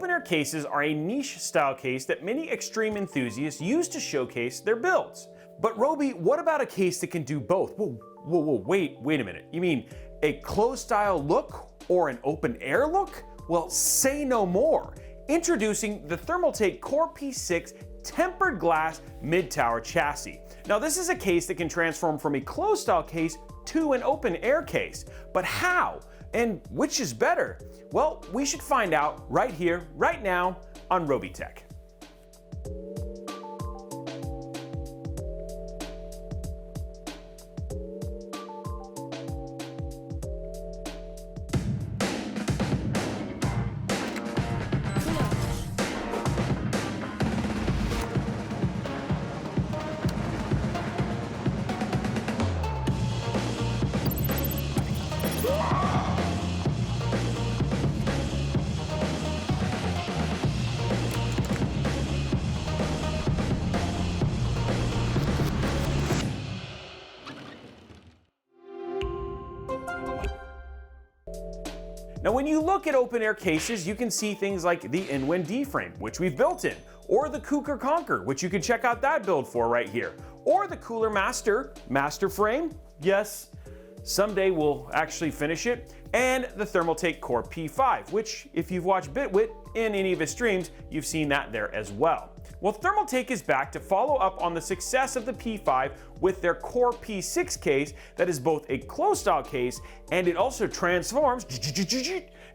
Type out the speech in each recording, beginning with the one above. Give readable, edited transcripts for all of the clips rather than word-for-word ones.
open-air cases are a niche style case that many extreme enthusiasts use to showcase their builds. But Robey, what about a case that can do both? Whoa, wait a minute. You mean a closed style look or an open air look? Well, say no more. Introducing the Thermaltake Core P6 tempered glass mid-tower chassis. Now this is a case that can transform from a closed style case to an open air case. But how? And which is better? Well, we should find out right here, right now on Robeytech. Now when you look at open air cases, you can see things like the Inwind D-frame, which we've built in, or the Cougar Conquer, which you can check out that build for right here, or the Cooler Master frame, yes, someday we'll actually finish it, and the Thermaltake Core P5, which if you've watched Bitwit in any of his streams, you've seen that there as well. Well, Thermaltake is back to follow up on the success of the P5 with their Core P6 case that is both a closed style case and it also transforms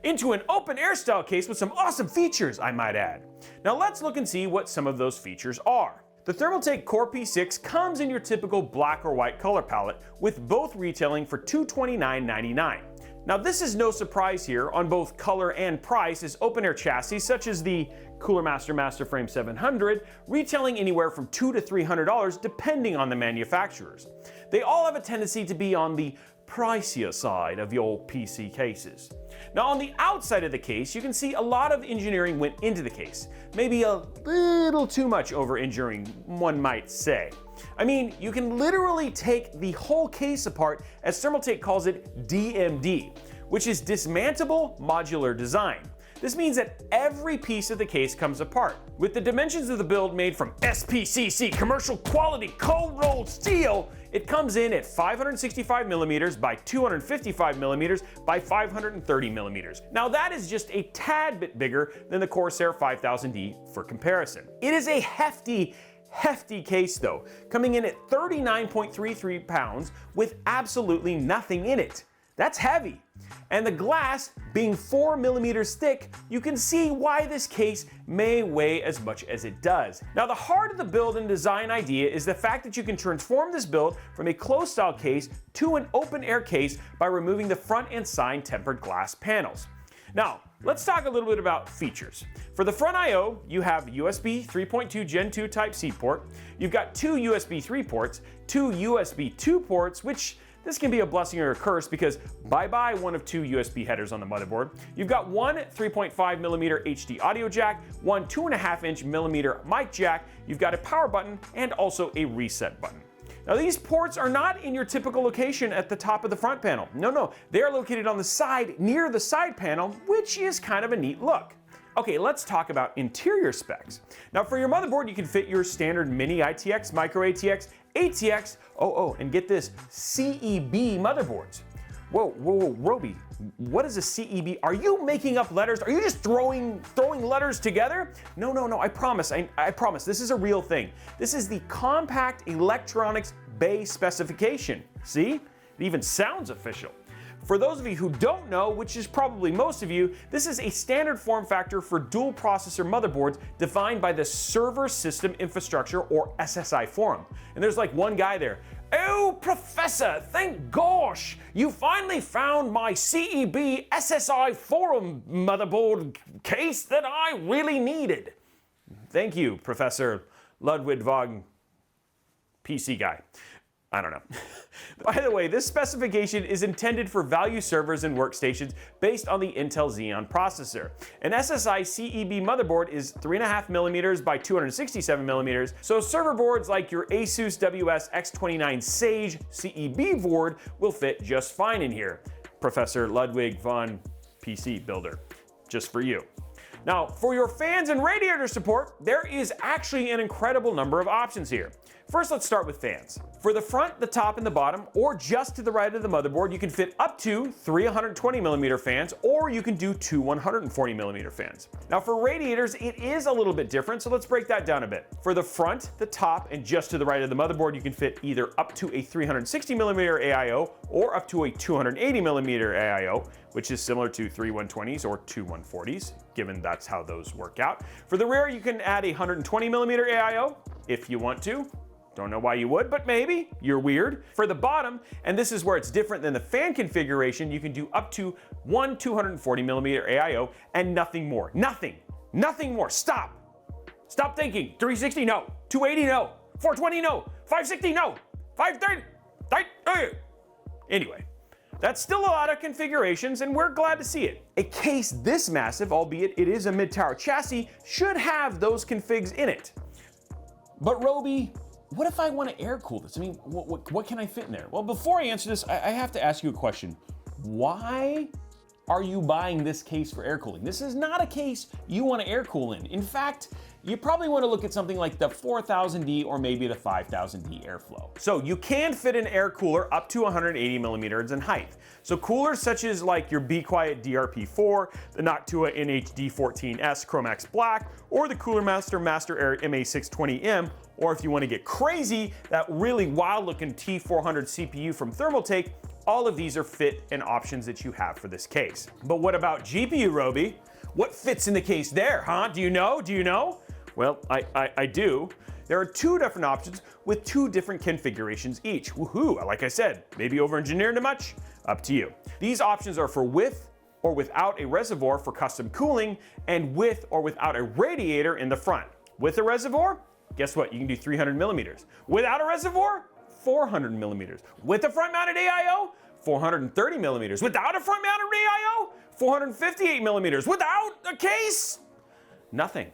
into an open air style case with some awesome features, I might add. Now let's look and see what some of those features are. The Thermaltake Core P6 comes in your typical black or white color palette, with both retailing for $229.99. Now this is no surprise here on both color and price, as open air chassis such as the Cooler Master Frame 700 retailing anywhere from $200 to $300 depending on the manufacturers. They all have a tendency to be on the pricier side of your PC cases. Now on the outside of the case, you can see a lot of engineering went into the case. Maybe a little too much over engineering, one might say. I mean, you can literally take the whole case apart, as Thermaltake calls it DMD, which is Dismantable Modular Design. This means that every piece of the case comes apart. With the dimensions of the build made from SPCC commercial quality cold rolled steel, it comes in at 565mm by 255mm by 530mm. Now that is just a tad bit bigger than the Corsair 5000D for comparison. It is a hefty case though, coming in at 39.33 pounds with absolutely nothing in it. That's heavy. And the glass being 4mm thick, you can see why this case may weigh as much as it does. Now the heart of the build and design idea is the fact that you can transform this build from a closed style case to an open air case by removing the front and side tempered glass panels. Now, let's talk a little bit about features. For the front I/O, you have USB 3.2 Gen 2 Type-C port, you've got two USB 3 ports, two USB 2 ports, which this can be a blessing or a curse because bye-bye one of two USB headers on the motherboard. You've got one 3.5mm HD audio jack, one 2.5mm mic jack, you've got a power button, and also a reset button. Now these ports are not in your typical location at the top of the front panel. No, they are located on the side near the side panel, which is kind of a neat look. Okay, let's talk about interior specs. Now for your motherboard, you can fit your standard mini ITX, micro ATX, ATX, and get this, CEB motherboards. Whoa, Robey, what is a CEB? Are you making up letters? Are you just throwing letters together? No, I promise, I promise, this is a real thing. This is the Compact Electronics Bay specification. See? It even sounds official. For those of you who don't know, which is probably most of you, this is a standard form factor for dual processor motherboards defined by the Server System Infrastructure, or SSI Forum. And there's like one guy there. Oh, Professor, thank gosh, you finally found my CEB SSI Forum motherboard case that I really needed. Thank you, Professor Ludwig von PC guy. I don't know. By the way, this specification is intended for value servers and workstations based on the Intel Xeon processor. An SSI CEB motherboard is 3.5mm by 267mm, so server boards like your Asus WS X29 Sage CEB board will fit just fine in here. Professor Ludwig von PC Builder, just for you. Now, for your fans and radiator support, there is actually an incredible number of options here. First, let's start with fans. For the front, the top, and the bottom, or just to the right of the motherboard, you can fit up to 3 120mm fans, or you can do 2 140mm fans. Now for radiators, it is a little bit different, so let's break that down a bit. For the front, the top, and just to the right of the motherboard, you can fit either up to a 360mm AIO or up to a 280mm AIO, which is similar to 3 120s or 2 140s, given that's how those work out. For the rear, you can add a 120mm AIO if you want to. Don't know why you would, but maybe. You're weird. For the bottom, and this is where it's different than the fan configuration, you can do up to one 240mm AIO and nothing more. Nothing more. Stop thinking. 360, no. 280, no. 420, no. 560, no. 530, Anyway, that's still a lot of configurations, and we're glad to see it. A case this massive, albeit it is a mid-tower chassis, should have those configs in it. But Robey, what if I want to air cool this? I mean, what can I fit in there? Well, before I answer this, I have to ask you a question. Why are you buying this case for air cooling? This is not a case you want to air cool in. In fact, you probably want to look at something like the 4000D or maybe the 5000D airflow. So you can fit an air cooler up to 180mm in height. So coolers such as like your Be Quiet DRP4, the Noctua NH-D14S Chromax Black, or the Cooler Master Master Air MA620M, or if you want to get crazy, that really wild looking T400 CPU from Thermaltake, all of these are fit and options that you have for this case. But what about GPU, Robey? What fits in the case there, huh? Do you know? Well, I do. There are 2 different options with 2 different configurations each. Woohoo, like I said, maybe over-engineered it much? Up to you. These options are for with or without a reservoir for custom cooling, and with or without a radiator in the front. With a reservoir, guess what? You can do 300mm. Without a reservoir, 400mm. With a front-mounted AIO, 430mm. Without a front-mounted AIO, 458mm. Without a case, nothing.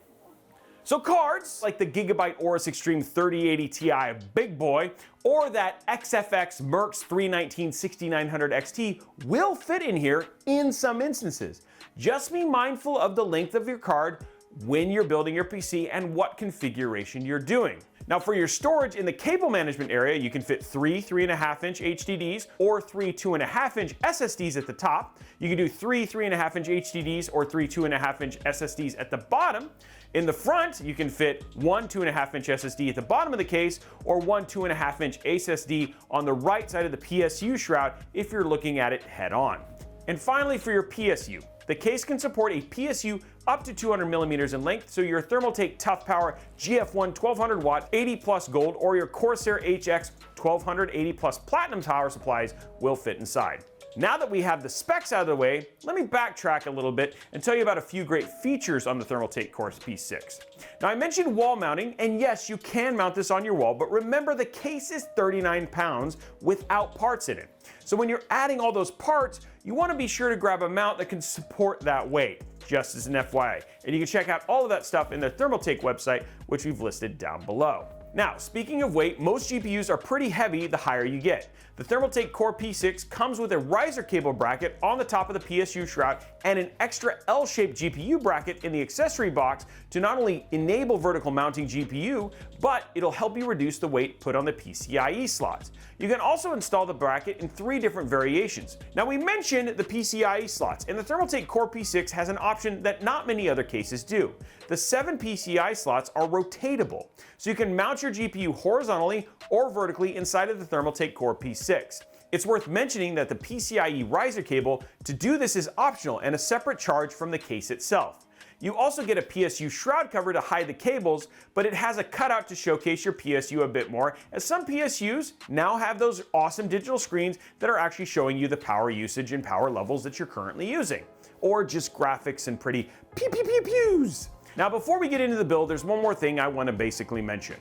So cards like the Gigabyte Aorus Extreme 3080 Ti Big Boy or that XFX Mercs 319-6900 XT will fit in here in some instances. Just be mindful of the length of your card when you're building your PC and what configuration you're doing. Now for your storage in the cable management area, you can fit 3 3.5-inch HDDs or 3 2.5-inch SSDs at the top. You can do 3 3.5-inch HDDs or 3 2.5-inch SSDs at the bottom. In the front, you can fit 1 2.5-inch SSD at the bottom of the case or 1 2.5-inch SSD on the right side of the PSU shroud if you're looking at it head on. And finally, for your PSU, the case can support a PSU up to 200mm in length, so your Thermaltake Tough Power GF1 1200 watt 80 plus gold or your Corsair HX 1200 80 plus platinum power supplies will fit inside. Now that we have the specs out of the way, let me backtrack a little bit and tell you about a few great features on the Thermaltake Core P6. Now I mentioned wall mounting, and yes, you can mount this on your wall, but remember the case is 39 pounds without parts in it. So when you're adding all those parts, you want to be sure to grab a mount that can support that weight, just as an FYI. And you can check out all of that stuff in the Thermaltake website, which we've listed down below. Now, speaking of weight, most GPUs are pretty heavy the higher you get. The Thermaltake Core P6 comes with a riser cable bracket on the top of the PSU shroud and an extra L-shaped GPU bracket in the accessory box to not only enable vertical mounting GPU, but it'll help you reduce the weight put on the PCIe slots. You can also install the bracket in 3 different variations. Now we mentioned the PCIe slots, and the Thermaltake Core P6 has an option that not many other cases do. The 7 PCI slots are rotatable, so you can mount your GPU horizontally or vertically inside of the Thermaltake Core P6. It's worth mentioning that the PCIe riser cable to do this is optional and a separate charge from the case itself. You also get a PSU shroud cover to hide the cables, but it has a cutout to showcase your PSU a bit more, as some PSUs now have those awesome digital screens that are actually showing you the power usage and power levels that you're currently using, or just graphics and pretty pew-pew-pew-pews. Now before we get into the build, there's one more thing I want to basically mention.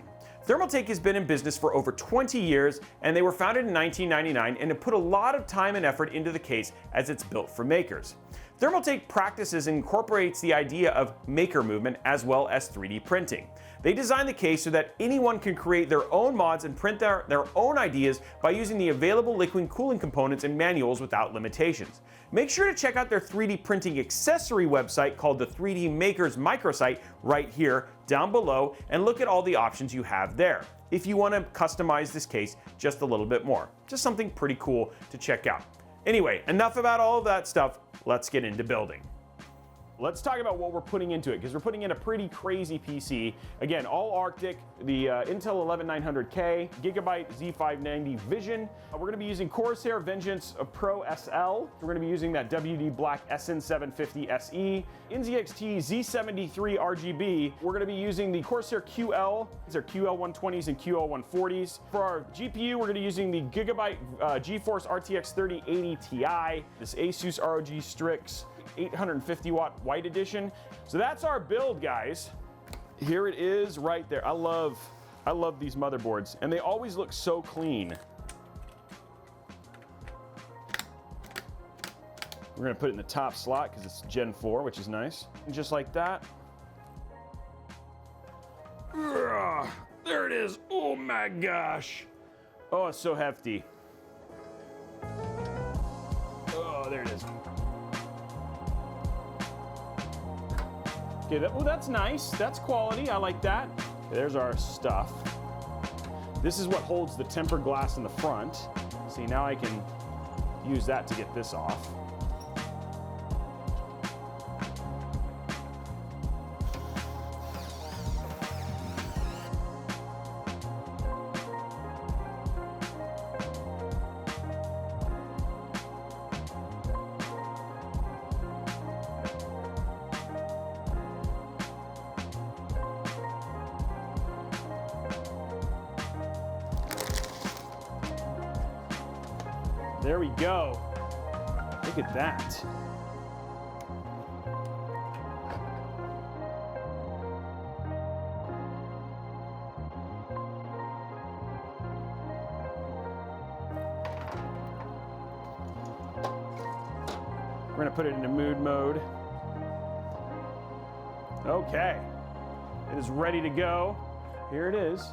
Thermaltake has been in business for over 20 years, and they were founded in 1999 and have put a lot of time and effort into the case as it's built for makers. Thermaltake practices and incorporates the idea of maker movement as well as 3D printing. They designed the case so that anyone can create their own mods and print their own ideas by using the available liquid cooling components and manuals without limitations. Make sure to check out their 3D printing accessory website called the 3D Makers microsite right here down below, and look at all the options you have there if you want to customize this case just a little bit more. Just something pretty cool to check out. Anyway, enough about all of that stuff. Let's get into building. Let's talk about what we're putting into it, because we're putting in a pretty crazy PC. Again, all Arctic, the Intel 11900K, Gigabyte Z590 Vision. We're going to be using Corsair Vengeance Pro SL. We're going to be using that WD Black SN750 SE. NZXT Z73 RGB. We're going to be using the Corsair QL. These are QL120s and QL140s. For our GPU, we're going to be using the Gigabyte GeForce RTX 3080 Ti. This Asus ROG Strix 850 watt white edition. So that's our build, guys. Here it is right there. I love these motherboards, and they always look so clean. We're gonna put it in the top slot because it's Gen 4, which is nice. And just like that. There it is. Oh my gosh. Oh, it's so hefty. Oh, there it is. Okay, oh, that's nice. That's quality. I like that. Okay, there's our stuff. This is what holds the tempered glass in the front. See, now I can use that to get this off. There we go. Look at that. We're gonna put it into mood mode. Okay. It is ready to go. Here it is.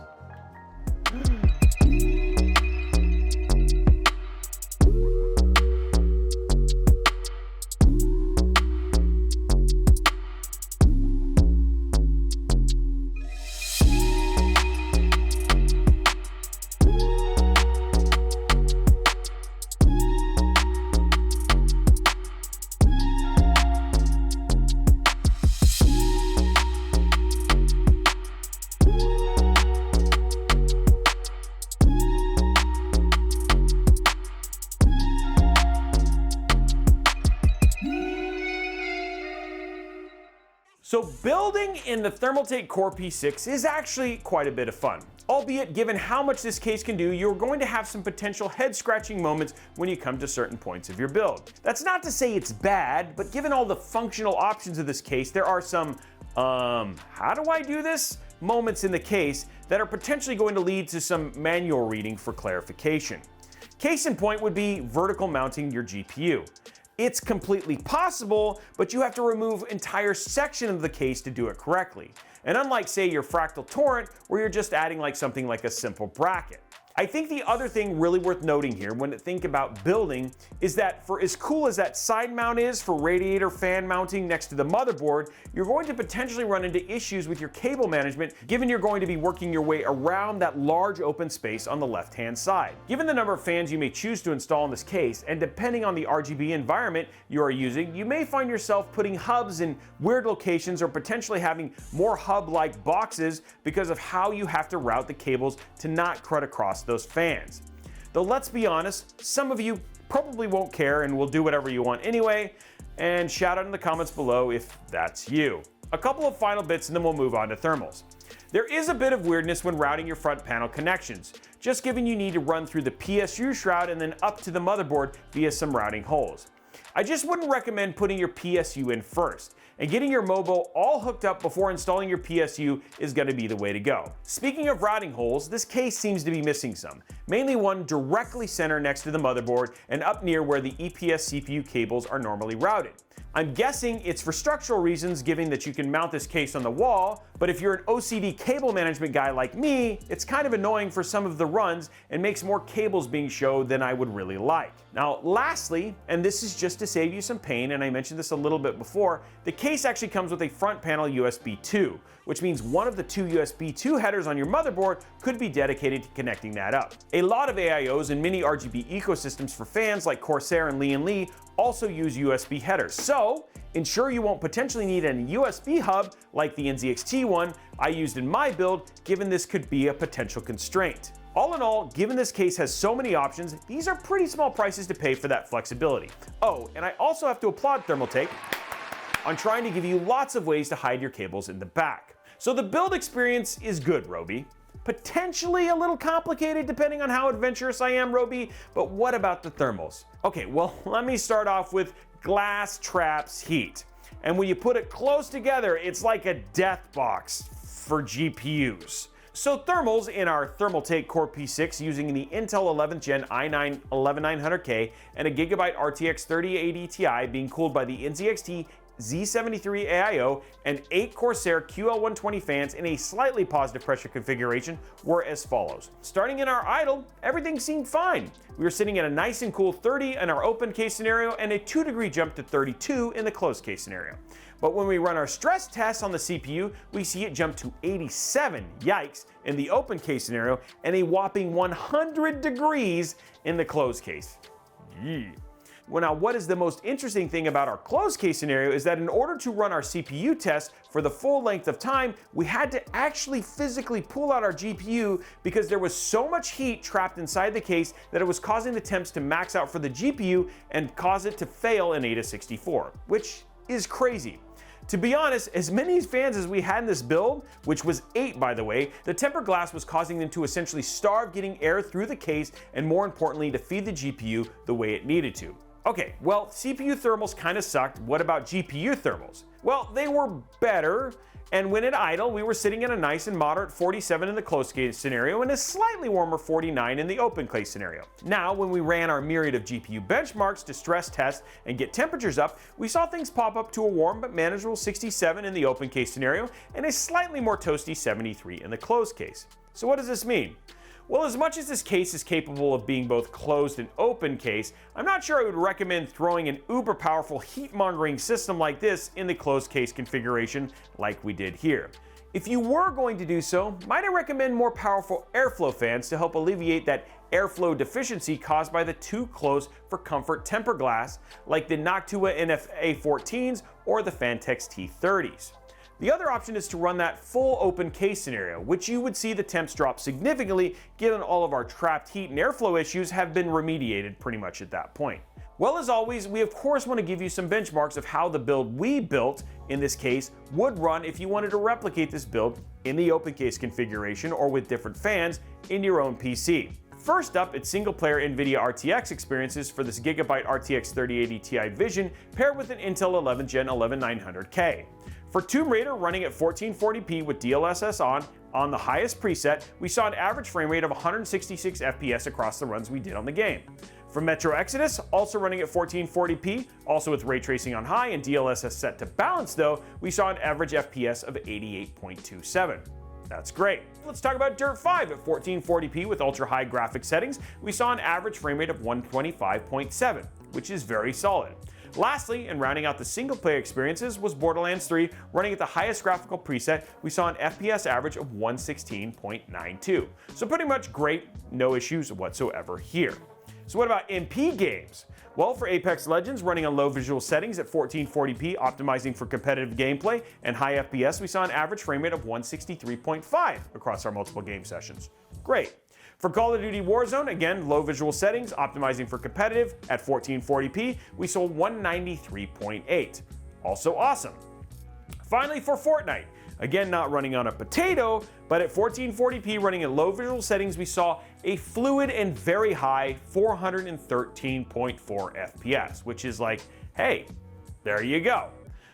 So building in the Thermaltake Core P6 is actually quite a bit of fun. Albeit, given how much this case can do, you're going to have some potential head-scratching moments when you come to certain points of your build. That's not to say it's bad, but given all the functional options of this case, there are some, how do I do this? Moments in the case that are potentially going to lead to some manual reading for clarification. Case in point would be vertical mounting your GPU. It's completely possible, but you have to remove entire section of the case to do it correctly. And unlike, say, your Fractal Torrent, where you're just adding like something like a simple bracket. I think the other thing really worth noting here when you think about building is that for as cool as that side mount is for radiator fan mounting next to the motherboard, you're going to potentially run into issues with your cable management given you're going to be working your way around that large open space on the left-hand side. Given the number of fans you may choose to install in this case, and depending on the RGB environment you are using, you may find yourself putting hubs in weird locations or potentially having more hub-like boxes because of how you have to route the cables to not cut across those fans. Though let's be honest, some of you probably won't care and will do whatever you want anyway, and shout out in the comments below if that's you. A couple of final bits and then we'll move on to thermals. There is a bit of weirdness when routing your front panel connections, just given you need to run through the PSU shroud and then up to the motherboard via some routing holes. I just wouldn't recommend putting your PSU in first, and getting your mobile all hooked up before installing your PSU is going to be the way to go. Speaking of routing holes, this case seems to be missing some, mainly one directly center next to the motherboard and up near where the EPS CPU cables are normally routed. I'm guessing it's for structural reasons, given that you can mount this case on the wall, but if you're an OCD cable management guy like me, it's kind of annoying for some of the runs and makes more cables being showed than I would really like. Now, lastly, and this is just to save you some pain, and I mentioned this a little bit before, the case actually comes with a front panel USB 2, which means one of the two USB 2 headers on your motherboard could be dedicated to connecting that up. A lot of AIOs and mini RGB ecosystems for fans like Corsair and Lee also use USB headers, so ensure you won't potentially need a USB hub like the NZXT one I used in my build, given this could be a potential constraint. All in all, given this case has so many options, these are pretty small prices to pay for that flexibility. Oh, and I also have to applaud Thermaltake on trying to give you lots of ways to hide your cables in the back. So the build experience is good, Robey. Potentially a little complicated depending on how adventurous I am, Robey, but what about the thermals? Okay, well, let me start off with glass traps heat. And when you put it close together, it's like a death box for GPUs. So thermals in our Thermaltake Core P6 using the Intel 11th Gen i9 11900K and a Gigabyte RTX 3080 Ti being cooled by the NZXT Z73 AIO and 8 Corsair QL120 fans in a slightly positive pressure configuration were as follows. Starting in our idle, everything seemed fine. We were sitting at a nice and cool 30 in our open case scenario and a 2-degree jump to 32 in the closed case scenario. But when we run our stress tests on the CPU, we see it jump to 87, yikes, in the open case scenario and a whopping 100 degrees in the closed case. Yee. Well, now, what is the most interesting thing about our closed case scenario is that in order to run our CPU test for the full length of time, we had to actually physically pull out our GPU because there was so much heat trapped inside the case that it was causing the temps to max out for the GPU and cause it to fail in AIDA 64, which is crazy. To be honest, as many fans as we had in this build, which was 8 by the way, the tempered glass was causing them to essentially starve getting air through the case and more importantly to feed the GPU the way it needed to. Okay, well, CPU thermals kind of sucked. What about GPU thermals? Well, they were better, and when at idle, we were sitting at a nice and moderate 47 in the closed case scenario and a slightly warmer 49 in the open case scenario. Now, when we ran our myriad of GPU benchmarks to stress test and get temperatures up, we saw things pop up to a warm but manageable 67 in the open case scenario and a slightly more toasty 73 in the closed case. So what does this mean? Well, as much as this case is capable of being both closed and open case, I'm not sure I would recommend throwing an uber powerful heat mongering system like this in the closed case configuration like we did here. If you were going to do so, might I recommend more powerful airflow fans to help alleviate that airflow deficiency caused by the too close for comfort temper glass like the Noctua NFA14s or the Fantex T30s. The other option is to run that full open case scenario, which you would see the temps drop significantly given all of our trapped heat and airflow issues have been remediated pretty much at that point. Well, as always, we of course want to give you some benchmarks of how the build we built in this case would run if you wanted to replicate this build in the open case configuration or with different fans in your own PC. First up, it's single-player NVIDIA RTX experiences for this Gigabyte RTX 3080 Ti Vision paired with an Intel 11th Gen 11900K. For Tomb Raider running at 1440p with DLSS on the highest preset, we saw an average frame rate of 166 FPS across the runs we did on the game. For Metro Exodus, also running at 1440p, also with ray tracing on high and DLSS set to balance though, we saw an average FPS of 88.27. That's great. Let's talk about Dirt 5 at 1440p with ultra high graphics settings. We saw an average frame rate of 125.7, which is very solid. Lastly, and rounding out the single player experiences was Borderlands 3 running at the highest graphical preset. We saw an FPS average of 116.92. So pretty much great, no issues whatsoever here. So what about MP games? Well, for Apex Legends running on low visual settings at 1440p, optimizing for competitive gameplay and high FPS, we saw an average frame rate of 163.5 across our multiple game sessions. Great. For Call of Duty Warzone, again, low visual settings, optimizing for competitive at 1440p, we saw 193.8. Also awesome. Finally, for Fortnite, again, not running on a potato, but at 1440p running at low visual settings, we saw a fluid and very high 413.4 FPS, which is like, hey, there you go.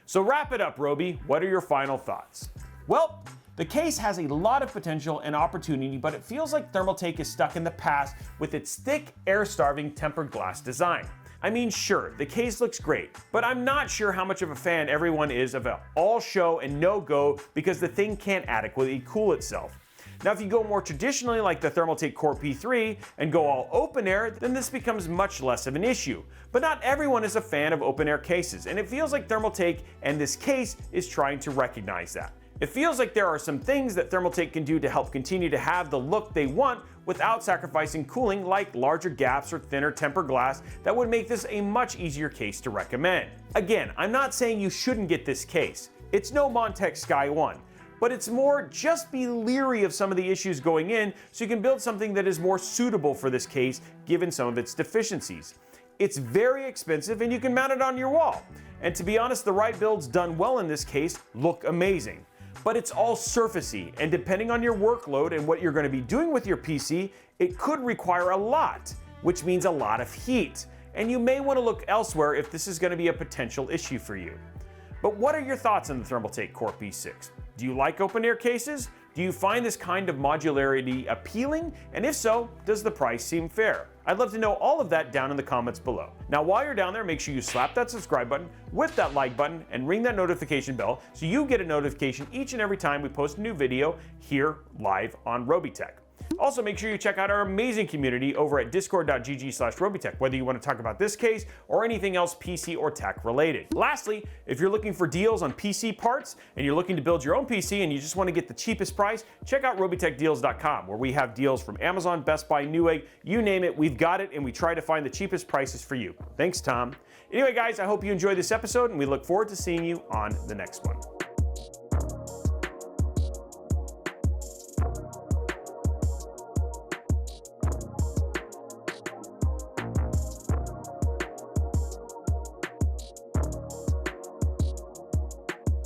So wrap it up, Robey. What are your final thoughts? Well, the case has a lot of potential and opportunity, but it feels like Thermaltake is stuck in the past with its thick, air-starving tempered glass design. I mean, sure, the case looks great, but I'm not sure how much of a fan everyone is of an all show and no go because the thing can't adequately cool itself. Now, if you go more traditionally like the Thermaltake Core P3 and go all open air, then this becomes much less of an issue. But not everyone is a fan of open air cases, and it feels like Thermaltake and this case is trying to recognize that. It feels like there are some things that Thermaltake can do to help continue to have the look they want without sacrificing cooling, like larger gaps or thinner tempered glass that would make this a much easier case to recommend. Again, I'm not saying you shouldn't get this case. It's no Montage Sky 1. But it's more just be leery of some of the issues going in so you can build something that is more suitable for this case given some of its deficiencies. It's very expensive and you can mount it on your wall. And to be honest, the right builds done well in this case look amazing. But it's all surfacey, and depending on your workload and what you're going to be doing with your PC, it could require a lot, which means a lot of heat. And you may want to look elsewhere if this is going to be a potential issue for you. But what are your thoughts on the Thermaltake Core P6? Do you like open air cases? Do you find this kind of modularity appealing? And if so, does the price seem fair? I'd love to know all of that down in the comments below. Now, while you're down there, make sure you slap that subscribe button with that like button and ring that notification bell so you get a notification each and every time we post a new video here live on Robeytech. Also, make sure you check out our amazing community over at discord.gg/Robeytech, whether you want to talk about this case or anything else PC or tech related. Lastly, if you're looking for deals on PC parts and you're looking to build your own PC and you just want to get the cheapest price, check out robeytechdeals.com, where we have deals from Amazon, Best Buy, Newegg, you name it, we've got it, and we try to find the cheapest prices for you. Thanks, Tom. Anyway, guys, I hope you enjoyed this episode, and we look forward to seeing you on the next one.